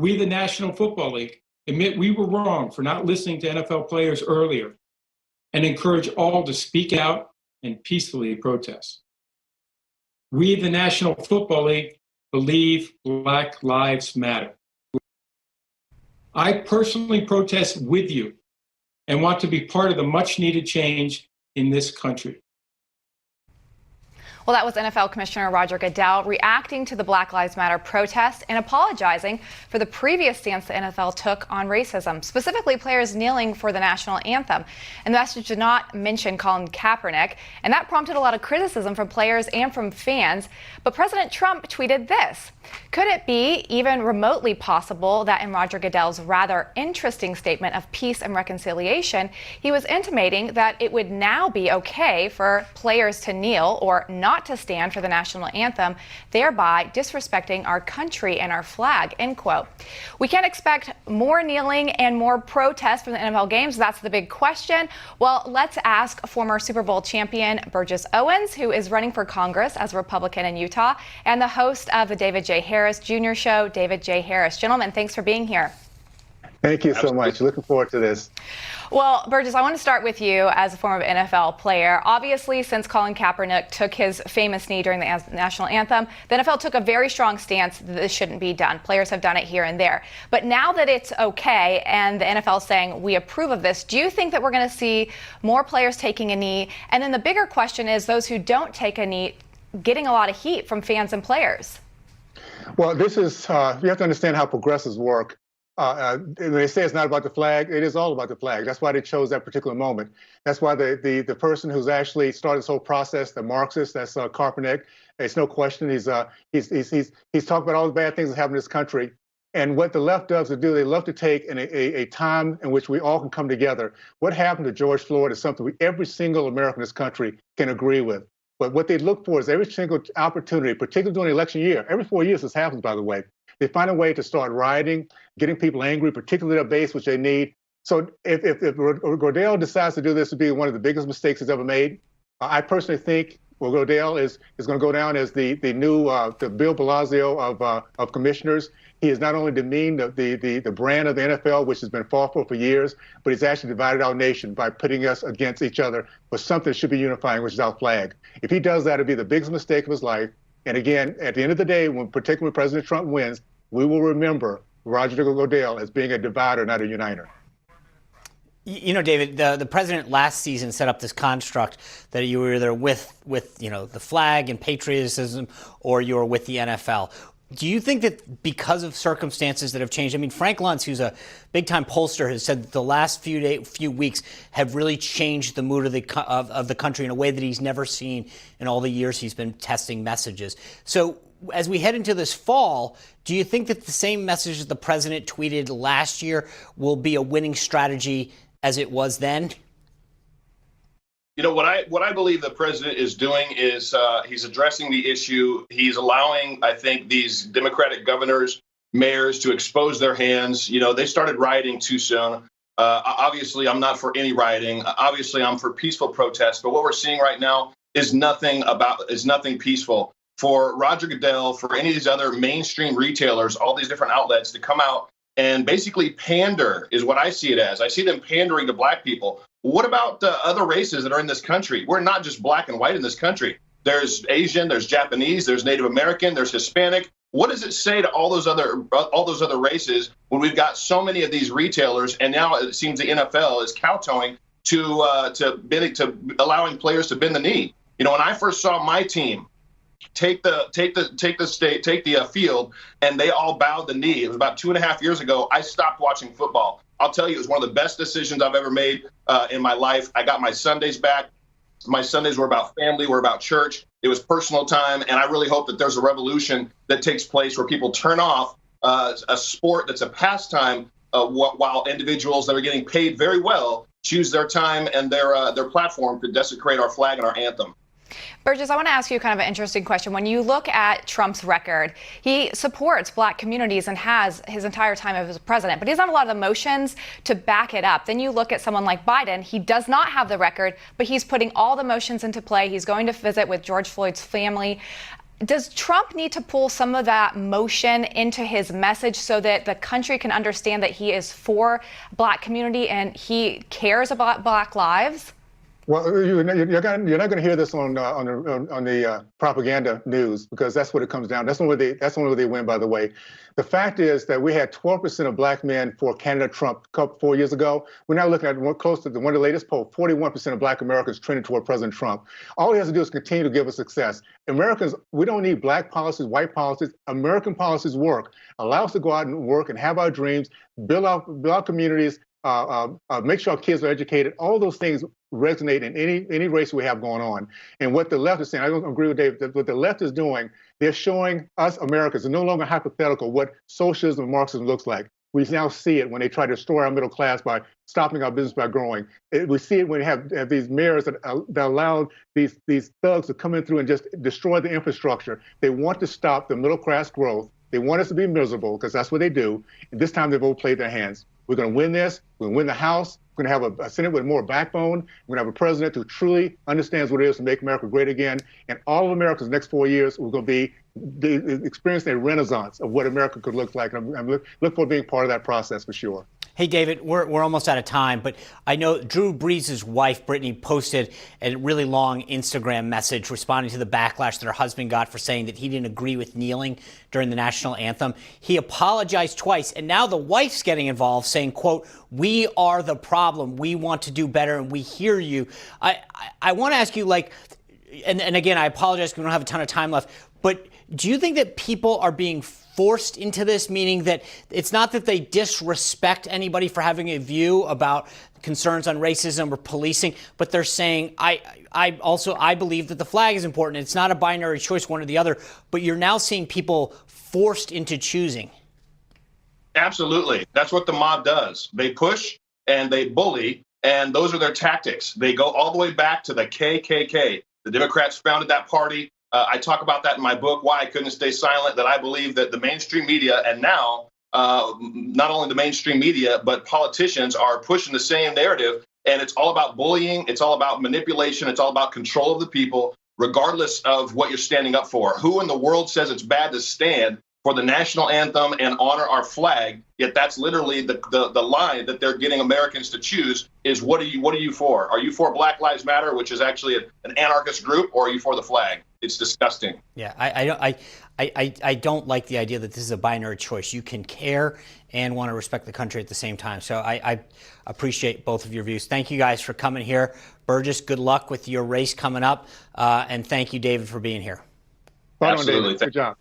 We, the National Football League, admit we were wrong for not listening to NFL players earlier and encourage all to speak out and peacefully protest. We, the National Football League, believe Black Lives Matter. I personally protest with you and want to be part of the much-needed change in this country. Well, that was NFL Commissioner Roger Goodell reacting to the Black Lives Matter protest and apologizing for the previous stance the NFL took on racism, specifically players kneeling for the national anthem. And the message did not mention Colin Kaepernick, and that prompted a lot of criticism from players and from fans. But President Trump tweeted this. Could it be even remotely possible that in Roger Goodell's rather interesting statement of peace and reconciliation, he was intimating that it would now be okay for players to kneel or not to stand for the national anthem, thereby disrespecting our country and our flag, end quote. We can't expect more kneeling and more protests from the NFL games. That's the big question. Well, let's ask former Super Bowl champion Burgess Owens, who is running for Congress as a Republican in Utah, and the host of the David J. Harris Jr. Show, David J. Harris. Gentlemen, thanks for being here. Thank you so much. Looking forward to this. Well, Burgess, I want to start with you as a former NFL player. Obviously, since Colin Kaepernick took his famous knee during the national anthem, the NFL took a very strong stance that this shouldn't be done. Players have done it here and there. But now that it's okay and the NFL is saying we approve of this, do you think that we're going to see more players taking a knee? And then the bigger question is those who don't take a knee getting a lot of heat from fans and players. Well, this is, you have to understand how progressives work. They say it's not about the flag. It is all about the flag. That's why they chose that particular moment. That's why the person who's actually started this whole process, the Marxist, that's Kaepernick. It's no question. He's talked about all the bad things that happen in this country. And what the left does they love to take a time in which we all can come together. What happened to George Floyd is something every single American in this country can agree with. But what they look for is every single opportunity, particularly during the election year. Every 4 years this happens, by the way. They find a way to start rioting, getting people angry, particularly their base, which they need. So if Goodell decides to do this, to be one of the biggest mistakes he's ever made. I personally think Goodell is going to go down as the new the Bill Blasio of commissioners. He has not only demeaned the brand of the NFL, which has been fought for years, but he's actually divided our nation by putting us against each other for something that should be unifying, which is our flag. If he does that, it'll be the biggest mistake of his life. And again, at the end of the day, particularly when President Trump wins, we will remember Roger Goodell as being a divider, not a uniter. You know, David, the president last season set up this construct that you were either with the flag and patriotism, or you were with the NFL. Do you think that because of circumstances that have changed? I mean, Frank Luntz, who's a big-time pollster, has said that the last few weeks have really changed the mood of the country in a way that he's never seen in all the years he's been testing messages. So as we head into this fall, do you think that the same message that the president tweeted last year will be a winning strategy as it was then? You know, what I believe the president is doing is he's addressing the issue. He's allowing, I think, these Democratic governors, mayors to expose their hands. You know, they started rioting too soon. Obviously, I'm not for any rioting. Obviously, I'm for peaceful protests. But what we're seeing right now is nothing peaceful. For Roger Goodell, for any of these other mainstream retailers, all these different outlets to come out and basically pander is what I see it as. I see them pandering to black people. What about other races that are in this country? We're not just black and white in this country. There's Asian, there's Japanese, there's Native American, there's Hispanic. What does it say to all those other races when we've got so many of these retailers, and now it seems the NFL is kowtowing to allowing players to bend the knee? You know, when I first saw my team take the field, and they all bowed the knee. It was about 2.5 years ago. I stopped watching football. I'll tell you, it was one of the best decisions I've ever made in my life. I got my Sundays back. My Sundays were about family, were about church. It was personal time, and I really hope that there's a revolution that takes place where people turn off a sport that's a pastime while individuals that are getting paid very well choose their time and their platform to desecrate our flag and our anthem. Burgess, I want to ask you kind of an interesting question. When you look at Trump's record, he supports black communities and has his entire time as president, but he doesn't have a lot of emotions to back it up. Then you look at someone like Biden. He does not have the record, but he's putting all the motions into play. He's going to visit with George Floyd's family. Does Trump need to pull some of that motion into his message so that the country can understand that he is for Black community and he cares about Black lives? Well, you're not going to hear this on the propaganda news, because that's what it comes down. That's the only way they win, by the way. The fact is that we had 12% of Black men for candidate Trump 4 years ago. We're now looking at close to one of the latest polls, 41% of Black Americans trending toward President Trump. All he has to do is continue to give us success. Americans, we don't need Black policies, white policies. American policies work. Allow us to go out and work and have our dreams, build our communities, make sure our kids are educated. All those things resonate in any race we have going on. And what the left is saying, I don't agree with David, what the left is doing, they're showing us Americans, it's no longer hypothetical, what socialism and Marxism looks like. We now see it when they try to destroy our middle class by stopping our business by growing. We see it when we have these mayors that allow these thugs to come in through and just destroy the infrastructure. They want to stop the middle class growth. They want us to be miserable, because that's what they do. And this time they've overplayed their hands. We're going to win this. We're going to win the House. We're going to have a Senate with more backbone. We're going to have a president who truly understands what it is to make America great again. And all of America's next 4 years, we're going to be experiencing a renaissance of what America could look like. And I'm look forward to being part of that process for sure. Hey, David, we're almost out of time, but I know Drew Brees' wife, Brittany, posted a really long Instagram message responding to the backlash that her husband got for saying that he didn't agree with kneeling during the national anthem. He apologized twice, and now the wife's getting involved, saying, quote, "We are the problem. We want to do better, and we hear you." I want to ask you, like, and again, I apologize because we don't have a ton of time left, but do you think that people are being forced into this, meaning that it's not that they disrespect anybody for having a view about concerns on racism or policing, but they're saying, I believe that the flag is important. It's not a binary choice, one or the other, but you're now seeing people forced into choosing. Absolutely. That's what the mob does. They push and they bully, and those are their tactics. They go all the way back to the KKK. The Democrats founded that party. I talk about that in my book, Why I Couldn't Stay Silent, that I believe that the mainstream media, and now not only the mainstream media, but politicians are pushing the same narrative. And it's all about bullying. It's all about manipulation. It's all about control of the people, regardless of what you're standing up for. Who in the world says it's bad to stand for the national anthem and honor our flag? Yet that's literally the line that they're getting Americans to choose is, what are you for? Are you for Black Lives Matter, which is actually an anarchist group, or are you for the flag? It's disgusting. Yeah, I don't like the idea that this is a binary choice. You can care and want to respect the country at the same time. So I appreciate both of your views. Thank you guys for coming here. Burgess, good luck with your race coming up. And thank you, David, for being here. Absolutely. Good job.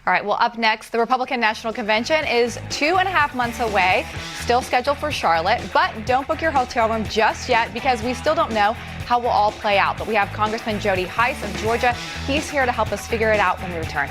All right, well, up next, the Republican National Convention is 2.5 months away, still scheduled for Charlotte, but don't book your hotel room just yet because we still don't know how it will all play out. But we have Congressman Jody Hice of Georgia. He's here to help us figure it out when we return.